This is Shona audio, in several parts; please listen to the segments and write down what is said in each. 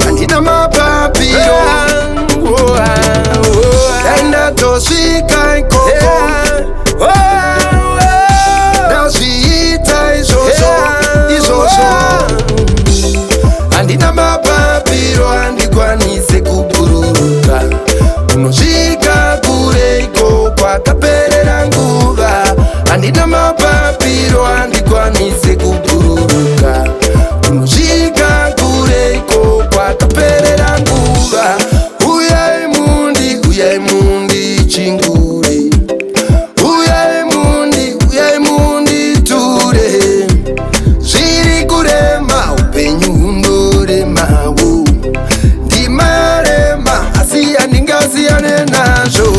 Andina mapapiro Enda tosika ikoko Nasita izozo Andina mapapiro andikwanise kubururuka Unosvika kureiko kwakaperera nguva Andina mapapiro andikwanise kubururuka Unosvika kureiko kwakaperera nguva Uyai mundi chingure Uyai mundi ture Zviri kurema upenyu hundoremawo Ndimarema asi handingasiyane nazvo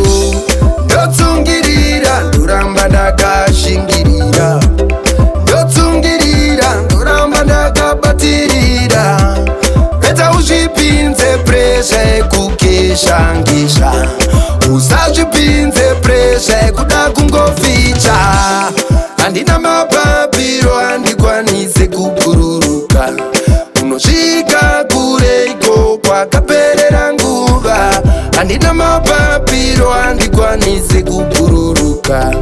Ndotsungirira ndoramba ndakashingirira Ndotsungirira ndoramba ndakabatirira Peta uzvipinze presha yekukesha-ngesha Usazvipinze presha yekuda kungoficha Handina mapapiro handikwanise kubururuka Unosvika kureiko kwakaperera nguva Handina mapapiro handikwanise kubururuka